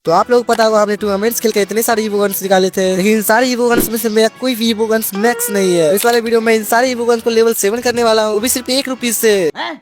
तो आप लोग पता होगा हमने टूर्नामेंट्स खेल के इतने सारे ईवो गन्स निकाले थे, लेकिन इन सारे ईवो गन्स में से मेरा कोई भी ईवो गन्स मैक्स नहीं है। इस वाले वीडियो में इन सारे ईवो गन्स को लेवल 7 करने वाला हूँ, वो भी सिर्फ 1 रुपीज से,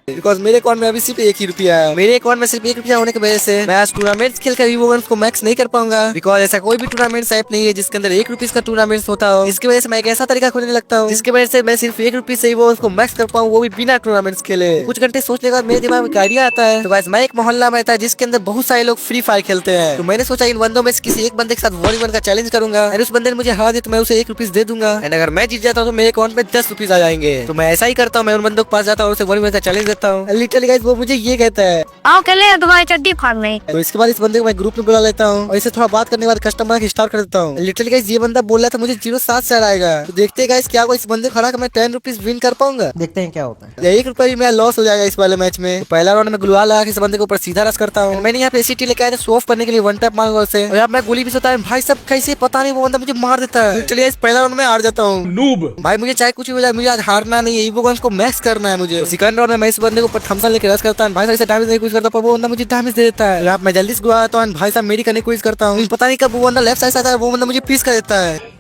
बिकॉज मेरे अकाउंट में अभी सिर्फ 1 ही रुपया है। मेरे अकाउंट में सिर्फ 1 रुपया होने की वजह से मैं आज टूर्नामेंट्स खेल कर ईवो गन्स को मैक्स नहीं कर पाऊंगा, बिकॉज ऐसा कोई भी टूर्नामेंट्स ऐप नहीं है जिसके अंदर 1 रुपीज का टूर्नामेंट्स होता हो। इसकी वजह से मैं एक ऐसा तरीका खोजने लगता हूँ जिसकी वजह से मैं सिर्फ 1 रुपीज से ईवो गन्स को मैक्स कर पाऊँ, वो भी बिना टूर्नामेंट्स खेले। कुछ घंटे सोचने के बाद मेरे दिमाग में एक आइडिया आता है। तो गाइस मैं एक मोहल्ला में था जिसके अंदर बहुत सारे लोग फ्री फायर खेलते हैं, तो मैंने सोचा इन बंदों में से किसी एक बंदे के साथ 1v1 का चैलेंज करूंगा, और उस बंदे ने मुझे हरा दिया तो मैं उसे 1 रुपीज दे दूंगा, एंड अगर मैं जीत जाता हूँ तो मेरे अकाउंट में 10 रुपीज आ जाएंगे। तो मैं ऐसा ही करता हूँ, मैं उन बंदों के पास जाता हूँ और उसे 1v1 का चैलेंज देता हूँ। लिटरली गाइस वो मुझे ये कहता है आओ खेले तुम्हारी चड्डी फाड़ने। तो इसके बाद इस बंदे को मैं ग्रुप में बुला लेता हूँ और इसे थोड़ा बात करने के बाद कस्टमर की स्टार्ट कर देता हूँ। लिटरली गाइस ये बंदा बोल रहा था मुझे 0.7 से हराएगा, तो देखते हैं गाइस क्या को इस बंदे को हरा कर मैं 10 रुपीज विन कर पाऊंगा। देखते हैं क्या होता है। 1 रुपया भी मेरा लॉस हो जाएगा इस वाले मैच में। तो पहला राउंड में गुलवाल लगा के इस बंदे के ऊपर सीधा रश करता हूँ। मैंने यहाँ पे एसीटी लेके आया था शो ऑफ करने के लिए, 1 टैप मांगा उसे, और मैं गोली भी सोता है भाई सब कैसे पता नहीं वो बंदा मुझे मार देता है। चलिए इस पहला राउंड में हार जाता हूँ। नूब भाई मुझे चाहे कुछ भी हो जाए, मुझे आज हारना नहीं है, ईवो गन्स को मैक्स करना है मुझे। सेकंड राउंड में मैं इस बंदे को ऊपर थम्सन लेके रश करता हूँ, भाई साहब डैमेज नहीं कुछ करता पर वो बंदा मुझे डैमेज दे देता है। अब मैं जल्दी से गुआ आता हूँ, भाई साहब मेरी करने की कोशिश करता हूँ, पता नहीं कब वो बंदा लेफ्ट साइड से आता है, वो बंदा मुझे पीस कर देता है।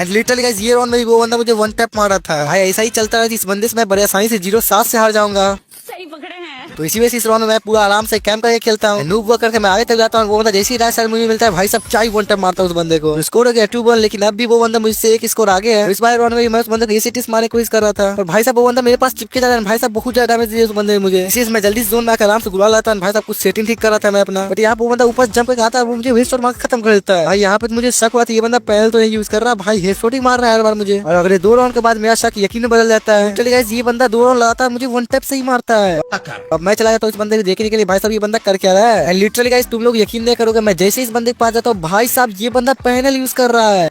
लिटरली गाइस ये राउंड में भी वो बंदा मुझे 1 टैप मारा था। भाई ऐसा ही चलता है, इस बंदे से मैं बड़े आसानी से 0.7 से हार जाऊंगा। सही पकड़े हैं। तो इसी वजह से इस राउंड में मैं पूरा आराम से कैंप करके खेलता हूँ, नूब वर्क करके मैं आगे तक जाता हूँ। वो बंदा जैसे ही राइट साइड मुझे मिलता है भाई सब चाय 1 टैप मारता है उस बंदे को। स्कोर हो गया 2-1, लेकिन अब भी वो बंदा मुझसे 1 स्कोर आगे है। इस बार राउंड में मैं उस बंदे को एसीटीज मारने की कोशिश कर रहा था, और भाई साहब वो बंदा मेरे पास चिपके जा रहा है। भाई साहब बहुत ज्यादा डैमेज दिया उस बंदे ने मुझे, इसी मैं जल्दी जोन में आकर आराम से गुला लाता हूँ। भाई साहब कुछ सेटिंग ठीक कर रहा था मैं अपना, बट यहाँ वो बंदा ऊपर जंप करके आता है, वो मुझे हेडशॉट मार खत्म कर देता है। भाई यहाँ पे मुझे शक हुआ था ये बंदा पैनल तो नहीं यूज कर रहा, भाई हेडशॉट ही मार रहा है हर बार मुझे, और अगले 2 राउंड के बाद मेरा शक यकीन बदल जाता है। चलिए गाइस ये बंदा 2 राउंड लगातार मुझे 1 टैप से ही मारता है। अब मैं चला जाता हूँ इस बंदे को देखने के लिए, भाई साहब ये बंदा कर क्या रहा है। लिटरली गाइस तुम लोग यकीन नहीं करोगे, मैं जैसे इस बंदे के पास जाता हूँ भाई साहब ये बंदा पैनल यूज कर रहा है।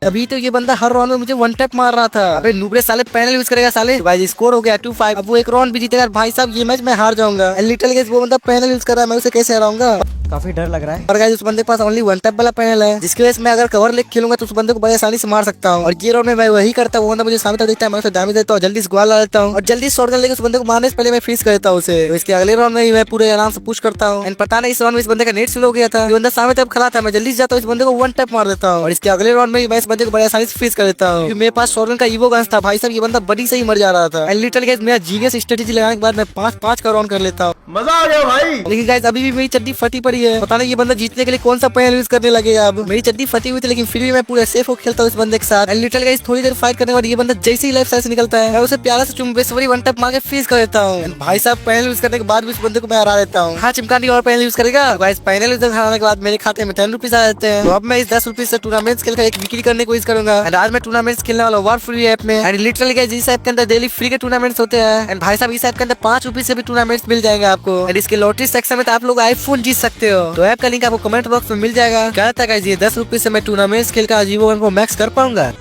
अभी तो ये बंदा हर राउंड में मुझे 1 टैप मार रहा था। अबे नूबरे साले पैनल यूज करेगा साले। भाई स्कोर हो गया 2-5। अब वो 1 राउंड भी जीतेगा, भाई साहब ये मैच मैं हार जाऊंगा। लिटरली गाइस वो बंदा पैनल यूज कर रहा है, मैं उसे कैसे हराऊंगा। काफी डर लग रहा है। और गाइस उस बंदे के पास ओनली 1 टैप वाला पैनल है, जिसकी वजह से मैं अगर कवर लेके खेलूंगा तो उस बंदे को बड़ी आसानी से मार सकता हूँ। और ये राउंड में मैं वही करता हूँ, वो बंदा मुझे सामने तक दिखता है, मैं उसे डैमेज देता हूँ, जल्दी से ग्वाल ला लेता हूँ और जल्दी शॉटगन लेके उस बंदे को मारने से पहले मैं फ्रीज कर देता हूँ उसे। तो इसके अगले राउंड में मैं पूरे आराम से पुश करता हूँ। एंड पता नहीं इस राउंड में इस बंदे का नेट स्लो हो गया था, ये बंदा सामने तरफ खड़ा था, मैं जल्दी से जाता हूँ इस बंदे को 1 टैप मार देता हूँ। और इसके अगले राउंड में मैं इस बंदे को बड़ी आसानी से फ्रीज कर देता हूँ, मेरे पास शॉटगन का ईवो गन्स था। भाई साहब ये बंदा बड़ी से ही मर जा रहा था। एंड लिटरली गाइस मेरा जीनियस स्ट्रेटेजी लगाने के बाद मैं 5-5 का राउंड कर लेता हूँ। मजा आ गया भाई। लेकिन गाइस अभी भी मेरी चड्डी फटी पड़ी है, पता नहीं ये बंदा जीतने के लिए कौन सा पैनल यूज करने लगेगा। अब मेरी चड्डी फटी हुई थी, लेकिन फिर भी मैं पूरा सेफ होकर खेलता हूँ इस बंदे के साथ। एंड लिटरली गाइस थोड़ी देर फाइट करने के बाद ये बंदा जैसे ही लेफ्ट साइड से निकलता है, मैं उसे प्यारा से चुम्बेश्वरी 1 टैप मार के फ्रीज कर देता हूँ। भाई साहब पैनल यूज करने के बाद भी इस बंदे को मैं हरा देता हूँ। हाँ चिमकानी और पैनल यूज करेगा। गाइस पैनल यूज हराने के बाद मेरे खाते में 10 रुपीज आ जाते हैं। तो अब मैं इस 10 रुपीज से टूर्नामेंट्स खेलकर एक बिक्री करने की कोशिश करूंगा। एंड आज मैं टूर्नामेंट्स खेलने वाला वार फ्री ऐप में। एंड लिटरली गाइस इस ऐप के अंदर डेली फ्री के टूर्नामेंट्स होते हैं। एंड भाई साहब इस ऐप के अंदर 5 रुपीज से भी टूर्नामेंट्स मिल जाएंगे आपको। एंड इसके लॉटरी सेक्शन में तो आप लोग आईफोन जीत सकते हो। तो ऐप का लिंक आपको कमेंट बॉक्स में मिल जाएगा। क्या था गाइस ये 10 रुपीज से मैं टूर्नामेंट्स खेलकर ईवो गन को मैक्स कर पाऊंगा।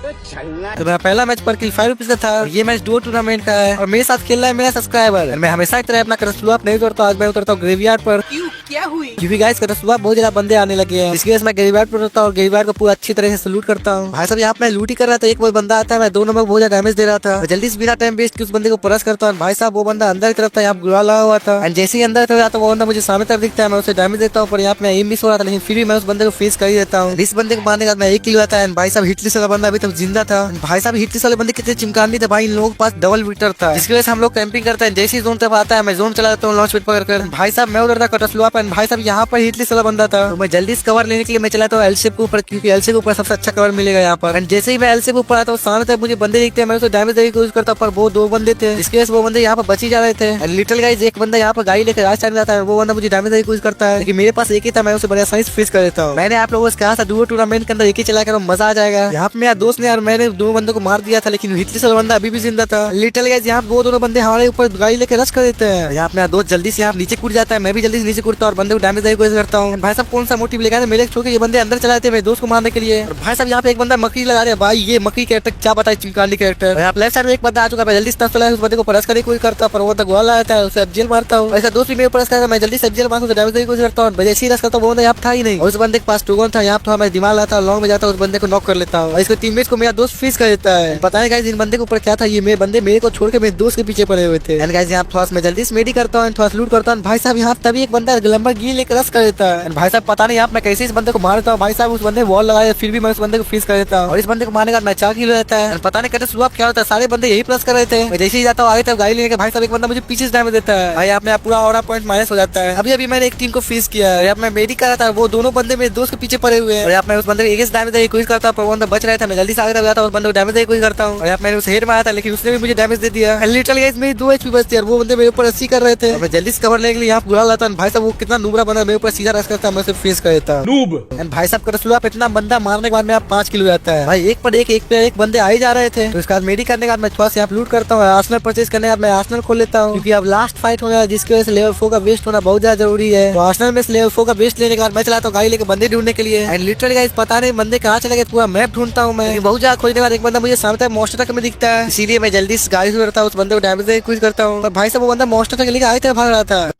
तो मेरा पहला मैच पर किल 5 रुपीज का था, ये मैच 2 टूर्नामेंट का है, और मेरे साथ खेल रहा है मेरा सब्सक्राइबर। मैं हमेशा की तरह अपना करसलुआ नहीं उतरता, आज मैं उतरता हूँ ग्रेवयार्ड पर। क्या हुई? क्योंकि गाइस करसलुआ बहुत ज्यादा बंदे आने लगे हैं, इसकी वजह से मैं ग्रेवयार्ड पर उतरता हूँ और ग्रेवयार्ड को पूरा अच्छी तरह से सलूट करता हूँ। भाई साहब यहाँ पे मैं लूट ही कर रहा था, एक वो बंदा आता है, मैं 2 नंबर बहुत ज्यादा डैमेज दे रहा था, जल्दी से बिना टाइम वेस्ट उस बंदे को परस करता हूँ। भाई साहब वो बंदा अंदर की तरफ था, यहाँ गुला लगा हुआ था। एंड जैसे ही अंदर तरफ आता वो बंदा मुझे सामने तरफ दिखता है, मैं उसे डैमेज देता हूँ, पर यहाँ पे एम मिस हो रहा था, लेकिन फिर भी मैं उस बंदे को फेस कर ही देता हूँ। इस बंदे को मारने के बाद मैं 1 किल हुआ था। एंड भाई साहब हिटलिस्ट वाला बंदा अभी तक जिंदा था। भाई साहब हिटलिस्ट वाले बंदे कितने चिमकानी थे भाई, इन लोगों के पास डबल विक्टर था, जिसकी वजह से हम लोग कैंपिंग करते हैं। जैसे ही जोन तक आता है मैं जोन चला जाता हूँ लॉन्च पैड पकड़कर। भाई साहब मैं उधर था कटस्लुआ पर, भाई साहब यहाँ पर हिटलिस्ट वाला बंदा था, तो मैं जल्दी से कवर लेने के लिए मैं चलाता हूँ एलसी के ऊपर, क्योंकि एलसी के ऊपर सबसे अच्छा कवर मिलेगा यहाँ पर। एंड जैसे ही मैं एलसी के ऊपर आता हूँ सामने तक मुझे बंदे दिखते हैं, मैं उसे डैमेज देने की कोशिश करता हूँ, पर वो 2 बंदे थे, जिसकी वजह से वो बंदे यहाँ पर बच ही जा रहे थे। एंड लिटिल गाइस एक बंदा यहाँ पर गाड़ी लेकर राइट साइड में जाता है, वो बंदा मुझे डैमेज देने की कोशिश करता है, लेकिन मेरे पास एक ही था, मैं उसे बड़ा आसानी से फ्रीज कर देता हूँ। मैंने आप लोगों से कहा था 2 टूर्नामेंट के अंदर एक ही चला कर मजा आ जाएगा। यहाँ पे मेरा दोस्त ने यार मैंने 2 बंदों को मार दिया था, लेकिन हिटलिस्ट वाला बंदा अभी भी जिंदा था। लिटिल गाइस यहाँ वो दोनों बंदे हमारे ऊपर गाड़ी लेकर रश कर देते हैं। यहाँ मेरा दोस्त जल्दी से यहाँ नीचे कूद जाता है, मैं भी जल्दी से नीचे कूदता हूँ और बंदे को डैमेज देने की कोशिश करता हूँ। भाई साहब कौन सा मोटिव लेगा मेरे छोड़ के ये बंदे अंदर चलाते मेरे दोस्त को मारने के लिए। और भाई साहब यहाँ पे एक बंदा मकड़ी लगा रहे हैं, भाई ये मकड़ी कैरेक्टर क्या बताए चिमकानी कैरेक्टर। यहाँ लेफ्ट साइड में एक बंदा आ चुका है, जल्दी से उस बंदे को परस करने की कोशिश करता, पर वो तक गोला आता है, उसे जेल मारता हूँ। ऐसा दोस्त भी मेरे परस करता है, मैं जल्दी से जेल मारता हूँ, डैमेज देने की कोशिश करता हूँ। जैसे ही रस करता हूँ वो बंदा यहाँ था ही नहीं, और उस बंदे के पास टोगन था, यहाँ तो मैं दिमाग लाता लॉन्ग में जाता, उस बंदे को नॉक कर लेता हूँ, और इसके टीममेट्स को मेरा दोस्त फिनिश कर देता है। पता नहीं गाइस इन बंदे के ऊपर क्या था, ये मेरे बंदे मेरे को छोड़ के मेरे दोस्त के पीछे पड़े हुए थे। एंड गाइस यहाँ थोड़ा मैं जल्दी से मेडी करता हूँ, थोड़ा लूट करता हूँ। भाई साहब यहाँ तभी एक बंदा लंबरगिनी लेकर रस कर देता है। भाई साहब पता नहीं आप मैं कैसे इस बंदे को मारता हूँ, भाई साहब उस बंदे वॉल लगाया फिर भी मैं उस बंदे को फिनिश कर देता हूँ, और इस बंदे को मारने का मैं 4 किलो रहता है। पता नहीं कहते शुरुआत क्या होता है, सारे बंदे यही प्लस कर रहे थे, मैं जैसे ही जाता हूँ आगे तक गाड़ी लेके भाई साहब एक बंदा मुझे पीछे डैमेज देता है। भाई आप में पूरा ऑरा पॉइंट माइनस हो जाता है। अभी मैंने एक टीम को फिनिश किया है, मैं मेडी कर रहा था, वो दोनों बंदे मेरे दोस्त के पीछे पड़े हुए हैं, और मैं उस बंदे को एक डैमेज देने की कोशिश करता हूँ, पर वो बंदा बच रहा था, मैं जल्दी से आगे जाता हूँ, उस बंदे को डैमेज देने की कोशिश करता हूँ, और मैंने उसे हेड मारा था लेकिन उसने भी मुझे डैमेज दे दिया। लिटरली गाइस मेरी 2 HP बचती है, वो बंदे मेरे ऊपर 80 कर रहे थे, मैं जल्दी से कवर लेने के लिए यहाँ बुला लाता। भाई साहब वो कितना नूबरा बना, मेरे ऊपर सीधा रस करता, मैं उसे फेस कर देता। एंड भाई साहब का शुरुआत इतना बंदा मारने के बाद में आप 5 किलो जाता है। भाई एक पे एक बंदे आ ही जा रहे थे, तो इसके बाद मेडी करने के बाद मैं थोड़ा सा लूट करता हूँ, आर्सेनल परचेज करने के बाद मैं आर्सेनल खोल लेता हूँ, क्योंकि अब लास्ट फाइट होना है जिसकी वजह से लेवल 4 का वेस्ट होना बहुत ज्यादा जरूरी है। तो आर्सेनल में लेवल 4 का वेस्ट लेने के बाद मैं चलाता हूँ गाड़ी लेके बंदे ढूंढने के लिए। एंड लिटरली गाइस पता नहीं बंदे कहाँ चले गए, पूरा मैप ढूंढता हूँ मैं, बहुत ज्यादा खोजने के बाद एक बंदा मुझे सामने मॉन्स्टर तक में दिखता है, इसीलिए मैं जल्दी से गाड़ी से उतरता हूँ, उस बंदे को डैमेज देने की कोशिश करता हूँ। भाई साहब वो बंदा मॉन्स्टर तक लेके आए थे, भाग रहा था,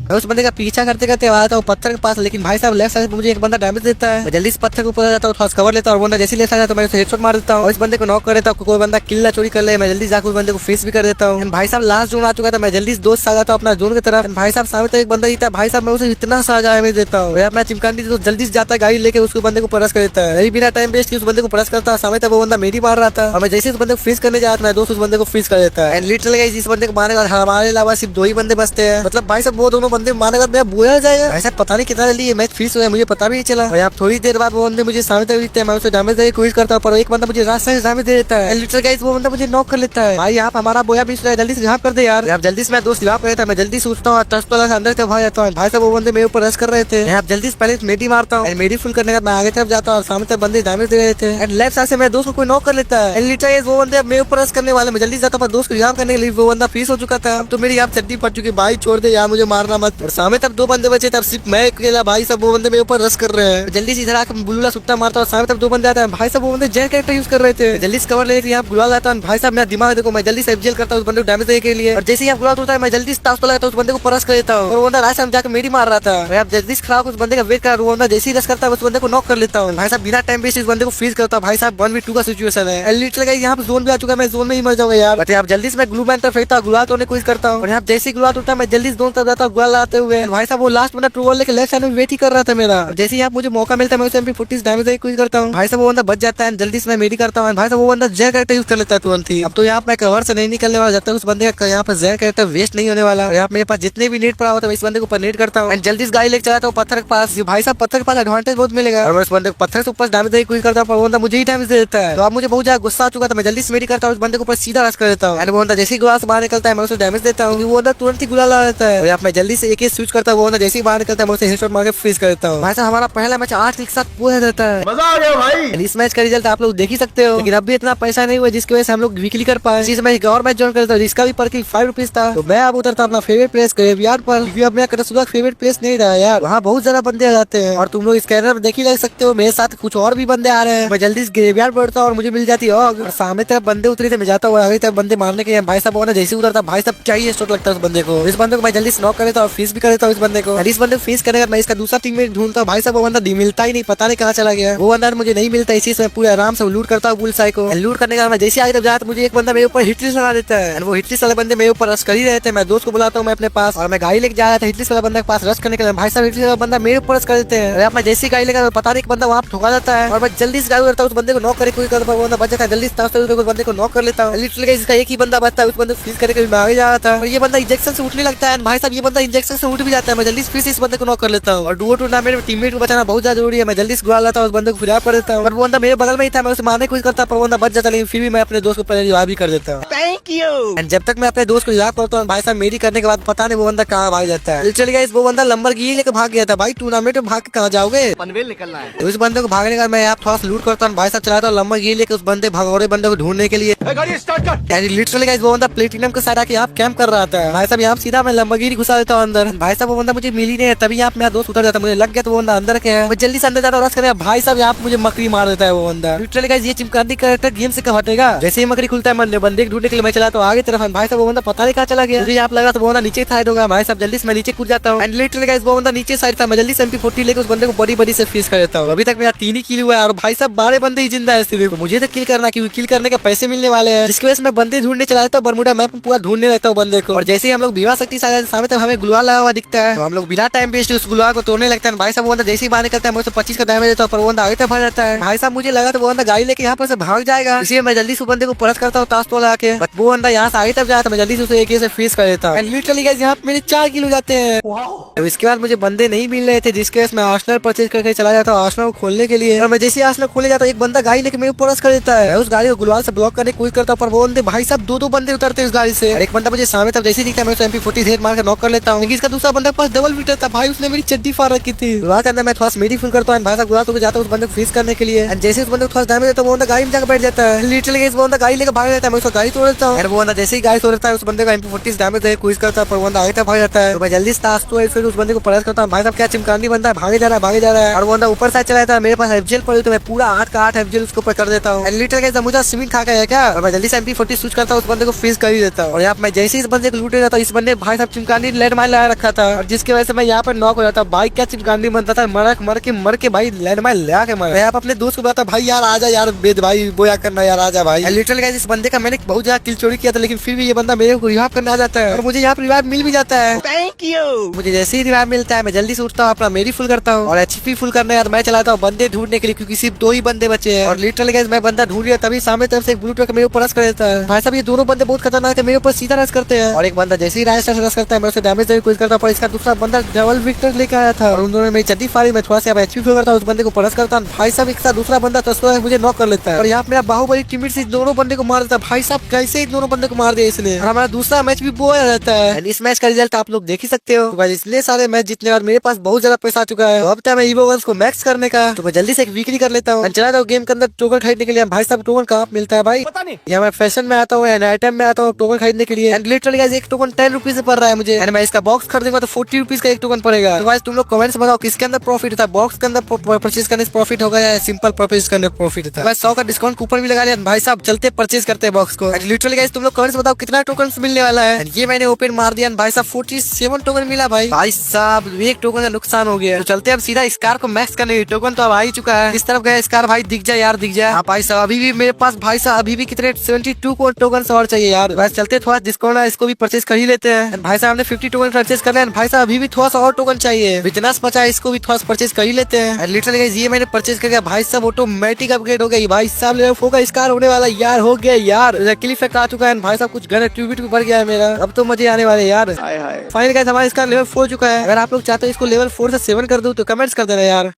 मैं उस बंदे का पीछा करते करते आता हूँ पत्थर के पास, लेकिन भाई साहब लेफ्ट साइड मुझे एक बंदा डैमेज देता है, मैं जल्दी से पत्थर के ऊपर जाता हूँ, थोड़ा कवर लेता हूँ, और बंदा जैसे लेफ्ट साइड तो मैं उसे हेडशॉट मार देता हूँ, और इस बंदे को नॉक कर देता हूँ। कोई बंदा किल चोरी कर ले, मैं जल्दी जाकर उस बंदे को फेस भी कर देता हूँ। भाई साहब लास्ट जोन आ चुका था, मैं जल्दी से दोस्त आ जाता हूँ अपना जोन की तरफ। भाई साहब सामने तो एक बंदा जीता, भाई साहब मैं उसे इतना सा डैमेज देता हूँ, मैं चिमकांडी तो जल्दी से जाता है गाड़ी लेके उसको बंदे को परस कर देता है, बिना टाइम वेस्ट किए उस बंदे को परस करता। सामने तक वो बंदा मेरी मार रहा था, और मैं जैसे उस बंदे को फेस करने जाता मैं दोस्त उस बंदे को फेस कर देता है। एंड लिटरली गाइस इस बंदे को मारने का हमारे अलावा सिर्फ 2 ही बंदे बचते हैं, मतलब भाई साहब वो दोनों बंदे मारने का मैं बोया जाएगा। भाई साहब पता नहीं कितना जल्दी ये मैच फिनिश हुआ मुझे पता भी नहीं चला, और आप थोड़ी देर बाद वो बंदे मुझे सामने तक दिखते हैं, मैं उसे डैमेज देने की कोशिश करता हूँ, पर एक बंदा मुझे रास्ते से डैमेज दे देता है। लिटरली गाइस वो बंदा मुझे नॉक कर लेता है। भाई आप हमारा बोया भी जल्दी से जहाँ कर दे यार, आप जल्दी से मैं दोस्त जवाब कर देता, मैं जल्दी सोचता हूँ अंदर से भाग जाता हूँ। भाई साहब वो बंदे मेरे ऊपर रश कर रहे थे, आप जल्दी से पहले मेडी मारता हूँ, मेडी फुल करने के बाद मैं आगे तरफ जाता हूँ, सामने तक बंदे डैमेज दे रहे थे, एंड लेफ्ट साइड से मेरे दोस्त को कोई नॉक कर लेता है। लिटरली वो बंदे मेरे ऊपर रश करने वाले, मैं जल्दी जाता हूँ दोस्त को जवाब करने के लिए, वो बंदा फिनिश हो चुका था, अब तो मेरी यहाँ चड्डी पड़ चुकी, भाई छोड़ दे यार मुझे मारना मत। और सामने तब 2 बंदे बचे, तब सिर्फ मैं अकेला, भाई सब वो बंदे मेरे ऊपर रश कर रहे हैं, जल्दी से इधर आकर बुलूला सुट्टा मारता हूँ, सामने तब 2 बंदे आते हैं, भाई साहब वो बंदे जेल कैरेक्टर यूज कर रहे थे, जल्दी से कवर लेके यहाँ बुला लाता हूँ। भाई साहब मेरा दिमाग देखो, मैं जल्दी से जेल करता हूँ उस बंदे को डैमेज देने के लिए, और जैसे ही आप बुला होता है मैं जल्दी से ताश लगाता हूँ, उस बंदे को परस कर देता हूँ, और वो बंदा रास्ते में जाकर मेरी मार रहा था, मैं आप जल्दी से खराब उस बंदे का वेट कर, वो बंदा जैसे ही रश करता है उस बंदे को नॉक कर लेता हूँ। भाई साहब बिना टाइम वेस्ट इस बंदे को फ्रीज करता हूँ। भाई साहब 1v2 का सिचुएशन है, लिटरली गाइस यहाँ पे जोन भी आ चुका है, मैं जोन में ही मर जाऊंगा यार। बट आप जल्दी से मैं ग्लू बैन पर फेंकता हूँ, गुलाल तोड़ने की कोशिश करता हूँ, और यहाँ जैसे ही गुलाल उठता है मैं जल्दी से जोन तक जाता हूँ गुलाल लाते हुए। भाई साहब वो लास्ट बंदा ट्रू लेके लेफ्ट साइड में वेट ही कर रहा था मेरा, जैसे ही आप मुझे मौका मिलता है मैं उसे MP40 डैमेज देने की कोशिश करता हूँ। भाई साहब वो बंदा बच जाता है, जल्दी से मैं मेडी करता हूँ। भाई साहब वो बंदा जेल कैरेक्टर यूज कर लेता है तुरंत ही। अब तो यहाँ मैं कवर से नहीं निकलने वाला, जब तक उस बंदे का यहाँ पर जेल कैरेक्टर वेस्ट नहीं होने वाला। यहाँ मेरे पास जितने भी नेट पड़ा होता है इस बंदे को ऊपर नेट करता हूँ, जल्दी से गाड़ी लेके चलाता हूँ पत्थर के पास। भाई साहब पत्थर के पास एडवांटेज बहुत मिलेगा, और मैं उस बंदे को पत्थर से ऊपर डैमेज देने की कोशिश करता हूँ, पर वो बंदा मुझे ही डैमेज दे देता है। तो अब मुझे बहुत ज्यादा गुस्सा आ चुका था, मैं जल्दी से मेडी करता हूँ, उस बंदे को ऊपर सीधा रश कर देता हूँ, वो बंदा जैसे ही गुलाल से बाहर निकलता है मैं उसे डैमेज देता हूँ, वो बंदा तुरंत ही गुलाल आ जाता है। मैं जल्दी से एक स्विच करता हूँ, वो बंदा जैसे ही बाहर निकलता है मैं उसे हेडशॉट मार के फ्रीज कर देता हूँ। भाई साहब हमारा पहला मैच 8 एक साथ पूरा रहता है, मजा आ गया भाई। इस मैच का रिजल्ट आप लोग देख ही सकते हो, लेकिन अब भी इतना पैसा नहीं हुआ जिसकी वजह से हम लोग वीकली कर पाए। इसी समय एक और मैच ज्वाइन करता हूँ जिसका भी पर 5 रुपीज था, तो मैं अब उतरता अपना फेवरेट प्लेस ग्रेवयार्ड पर, क्योंकि अब मेरा करसुदा फेवरेट प्लेस नहीं रहा यार, वहाँ बहुत ज्यादा बंदे आ जाते हैं, और तुम लोग स्कैनर में देख ही लग सकते हो मेरे साथ कुछ और भी बंदे आ रहे हैं। मैं जल्दी से ग्रेवयार्ड बढ़ता हूँ और मुझे मिल जाती है और सामने तरफ बंदे उतरे थे, मैं जाता हूँ आगे तरफ बंदे मारने के लिए। भाई साहब वो जैसे उतरता भाई साहब चाहिए स्टोर लगता है उस बंदे को, इस बंदे को मैं जल्दी से नॉक कर देता हूँ, फीस भी कर देता हूँ इस बंदे को। इस बंदे को फीस करने का मैं इसका दूसरा टीम में ढूंढता हूँ। भाई साहब वो बंदा मिलता ही नहीं, पता नहीं कहाँ चला गया, वो बंदा मुझे नहीं मिलता, इसी से पूरे आराम से लूट करता हूँ बुलसाई को। लूट करने का मैं जैसे आगे जाता मुझे एक बंदा मेरे ऊपर हिटलिस्ट लगा देता है, वो हिटलिस्ट वाले बंदे मेरे ऊपर रश कर ही रहे थे। मैं दोस्त को बुलाता हूँ मैं अपने पास, और मैं गाड़ी लेके जा रहा था हिटलिस्ट वाला बंदा के पास रश करने के लिए। भाई साहब हिटलिस्ट वाला बंदा मेरे ऊपर रश कर देते हैं, मैं जैसी गाड़ी लेकर पता नहीं बंदा वहाँ ठोका जाता है, और मैं जल्दी से गाड़ी करता हूँ उस बंदे को नॉक करे कोई करता बंदा बच जाता है, जल्दी से उस बंदे को नॉक कर लेता हूँ। लिटरली इसका एक ही बंदा बचता है, उस बंदे को फ्रीज करके मैं आगे जा रहा था, और ये बंदा इंजेक्शन से उठने लगता है। भाई साहब ये बंदा इंजेक्शन से उठ भी जाता है, मैं जल्दी से फिर से इस बंदे को नॉक कर लेता हूँ, और डुओ टूर्नामेंट में टीममेट को बचाना बहुत ज्यादा जरूरी है। मैं जल्दी से गुड़ा लाता हूँ, उस बंदे को फिरा कर देता हूँ, और वो बंदा मेरे बगल में ही था, मैं उसे मारने की कोशिश करता पर वो बंदा बच जाता, लेकिन फिर भी मैं अपने दोस्त को पहले रिवाइव भी कर देता हूँ। Thank you. जब तक मैं अपने दोस्त को रिवाइव करता हूँ भाई साहब मेरी करने के बाद पता नहीं वो बंदा कहाँ भाग जाता है। चलिए गाइस वो बंदा लंबरगिनी लेकर भाग गया था। भाई टूर्नामेंट में भाग के कहाँ जाओगे, पनवेल निकलना है। तो उस बंदे को भागने का मैं आप थोड़ा सा लूट करता हूँ। भाई साहब चलाता हूँ लंबरगिनी लेके उस बंदे भगोड़े बंदे को ढूंढने के लिए। गाड़ी स्टार्ट कर। लिटरली गाइस वो बंदा प्लेटिनम के साइड आके यहाँ कैंप कर रहा था। भाई साहब यहाँ सीधा मैं लंबरगिनी घुसा देता हूँ अंदर। भाई साहब वो बंदा मुझे मिल ही नहीं है, तभी यहाँ मेरा दोस्त उतर जाता, मुझे लग गया तो वो बंदा अंदर के है। मैं जल्दी से अंदर जाता हूँ, रश करने भाई साहब यहाँ मुझे मकड़ी मार देता है वो बंदा। लिटरली गाइस ये चिमकांडी कैरेक्टर गेम से कब हटेगा? जैसे ही मकड़ी खुलता है बंदे ढूंढने के लिए मैं चला तो आगे तरफ भाई साहब वो बंदा पता नहीं कहाँ चला गया। मुझे आप लगा तो वो बंदा नीचे साइड होगा। भाई साहब जल्दी से मैं नीचे कूद जाता हूँ। एंड लिटरली गाइस वो बंदा नीचे साइड था, मैं जल्दी से MP40 लेकर उस बंदे को बड़ी बड़ी से फेस कर देता हूँ। अभी तक मेरा 3 ही किल हुआ है और भाई साहब 12 बंदे ही जिंदा है सिर्फ। तो मुझे तो किल करना, क्योंकि किल करने के पैसे मिलने वाले हैं, जिसकी वजह से मैं बंदे ढूंढने चला जाता हूँ। बरमुडा मैप पूरा ढूंढने लगता हूँ बंदे को। और जैसे ही हम लोग विवाह शक्ति सामने तक हमें गुलवा लगा हुआ दिखता है, तो हम लोग बिना टाइम वेस्ट उस गुलवा को तोड़ने लगता है। भाई साहब वो बंदा जैसे ही बाहर निकलता है मुझे 25 का डैमेज देता है, पर वो बंदा आगे तक भाग जाता है। भाई साहब मुझे लगा तो वो बंदा गाड़ी लेके यहाँ पर से भाग जाएगा, इसलिए मैं जल्दी से बंदे को परत करता हूँ ताश तोड़ा के। बट वो बंदा यहाँ से आगे तक जाता है, मैं जल्दी से उसे एक से फेस कर देता हूँ। लिटरली गाइस यहाँ पे मेरे 4 किल हो जाते हैं। तो इसके बाद मुझे बंदे नहीं मिल रहे थे, जिसके वजह से मैं आर्सेनल परचेज करके चला जाता हूँ आर्सेनल को खोलने के लिए। और मैं जैसे आर्सेनल खोले जाता हूँ एक बंदा गाड़ी लेके मेरे ऊपर परस कर देता है। मैं उस गाड़ी को गुलवाल से ब्लॉक करने की कोशिश करता हूँ, पर वो बंदे भाई साहब 2-2 बंदे उतरते हैं उस गाड़ी से। एक बंदा मुझे सामने तब जैसे दिखता है मैं उसे MP40 ढेर मार के नॉक कर लेता हूँ। लेकिन इसका दूसरा बंदा के पास डबल मीटर था, भाई उसने मेरी चड्डी फाड़ रखी थी। गुलवाल के अंदर मैं थोड़ा मेडी फुल करता हूँ, भाई साहब गुलवाल को जाता हूँ उस बंदे को फेस करने के लिए। जैसे उस बंदे को थोड़ा डैमेज देता है वो बंदा गाड़ी में जाकर बैठ जाता है। लिटरली वो बंदा गाड़ी लेकर भाग जाता है, मैं उसको गाड़ी तोड़ देता हूँ। वो बंदा जैसे ही गाड़ी तोड़ देता है उस बंदे को MP40 डैमेज देने की कोशिश करता है, पर वो बंदा आगे तक भाग जाता है। तो मैं जल्दी से फिर उस बंदे को परस करता हूँ। भाई साहब क्या चिमकांडी बंदा है, भागे जा रहा है। और वो बंदा ऊपर साइड चला जाता है, मेरे पास FGL पड़ी तो मैं पूरा 8 का 8 FGL उसको ऊपर कर देता हूँ। लिटरली मुझे स्विमिंग खा गया क्या? और मैं जल्दी से MP40 स्विच करता हूँ, उस बंदे को फेस कर ही देता हूँ। और यहाँ मैं जैसे इस बंदे को लूटे जाता हूँ, इस बंदे भाई साहब चिमकांडी लैंड माइन लगा रखा था, और जिसकी वजह से मैं यहाँ पर नॉक हो जाता हूँ। भाई क्या चिमकांडी बनता था, मर के भाई लैंड माइन लगा के मर। यहाँ अपने दोस्त को बताता भाई यार आजा यार बेद भाई बोया करना यार आजा भाई। लिटरली गाइस इस बंदे का मैंने बहुत ज्यादा किल चोरी किया था, लेकिन फिर भी ये बंदा मेरे को रिवाइव करने आ जाता है और मुझे यहाँ पर रिवाइव मिल भी जाता है। Thank you. मुझे जैसे ही रिवाइव मिलता है मैं जल्दी से उठता हूँ, अपना मेरी फुल करता हूँ और HP फुल करने यार मैं चलाता हूँ बंदे ढूंढने के लिए, क्योंकि सिर्फ 2 ही बंदे बचे हैं। और लिटरली गाइस मैं बंदा ढूंढ लिया, तभी सामने तरफ से एक ब्लू ट्रक मेरे ऊपर रश कर देता है। भाई साहब ये दोनों बंदे बहुत खतरनाक है, मेरे ऊपर सीधा रश करते हैं। और एक बंदा जैसे ही राइट रश करता है मैं उसे डैमेज देने की कोशिश करता हूँ, पर इसका दूसरा बंदा डबल विक्टर लेकर आया था और उन दोनों में चड्डी फाड़ी। मैं थोड़ा सा HP फुल करता हूँ, उस बंदे को परस करता हूँ। भाई साहब एक साथ दूसरा बंदा तस्वीर मुझे नॉक कर लेता है और यहाँ मेरा बाहुबली टीममेट से दोनों बंदे को मार देता है। भाई साहब कैसे इन दोनों बंदे को मार दिया इसने। और हमारा दूसरा मैच भी बोया रहता है। इस मैच का रिजल्ट आप लोग देख ही सकते हो। इसलिए सारे मैच जीतने और मेरे पास बहुत ज्यादा पैसा आ चुका है। अब मैं ईवो गन्स को मैक्स करने का, तो मैं जल्दी से एक वीकली कर लेता हूँ। चला जाऊँ गेम के अंदर टोकन खरीदने के लिए। भाई साहब टोकन कहाँ मिलता है भाई? पता नहीं। यहाँ मैं फैशन में आता हूँ, आइटम में आता हूँ टोकन खरीदने के लिए। एंड लिटरली गाइस एक टोकन 10 रुपीज से पड़ रहा है मुझे। एंड मैं इसका बॉक्स खरीदूंगा तो 40 रुपीज का एक टोकन पड़ेगा। तो गाइस तुम लोग कमेंट्स बताओ किसके अंदर प्रॉफिट होता है, बॉक्स के अंदर परचेज करने से प्रॉफिट होगा या सिंपल परचेज करने से प्रॉफिट होता है। 100 का डिस्काउंट कूपन भी लगा लिया। भाई साहब चलते परचेज करते हैं बॉक्स को। लिटरली गाइस तुम लोग कमेंट्स बताओ कितना टोकन मिलने वाला है। ये मैंने ओपन मार दिया, भाई साहब 47 टोकन मिला। भाई साहब एक टोकन का नुकसान हो गया। तो चलते अब सीधा स्कार को मैक्स करने। टोकन तो अब आ ही चुका है, इस तरफ गया स्कार। भाई दिख जाए यार, दिख जाए। हाँ भाई साहब अभी भी मेरे पास भाई साहब अभी भी कितने 72 को टोकन और चाहिए यार। बस चलते थोड़ा डिस्काउंट है, इसको भी परचेज कर ही लेते हैं। भाई साहब हमने 50 टोकन परचेज कर लिया। भाई साहब अभी भी थोड़ा सा और टोकन चाहिए, इतना बचा है, इसको भी थोड़ा सा परचेज कर ही लेते हैं। लिटरली गाइस ये मैंने परचेज कर लिया। भाई साहब ऑटोमेटिक अपग्रेड हो गई। भाई साहब लेवल 4 का स्कार होने वाला यार, हो गया यार। क्लिक इफेक्ट आ चुका है। भाई साहब कुछ गन एक्टिविटी भी बढ़ गया है मेरा, अब तो मजे आने वाले यार। फाइनली गाइस हमारा स्कार लेवल 4 चुका है। अगर आप लोग चाहते हो इसको लेवल 4 से 7 कर दूं तो कमेंट्स कर देना यार।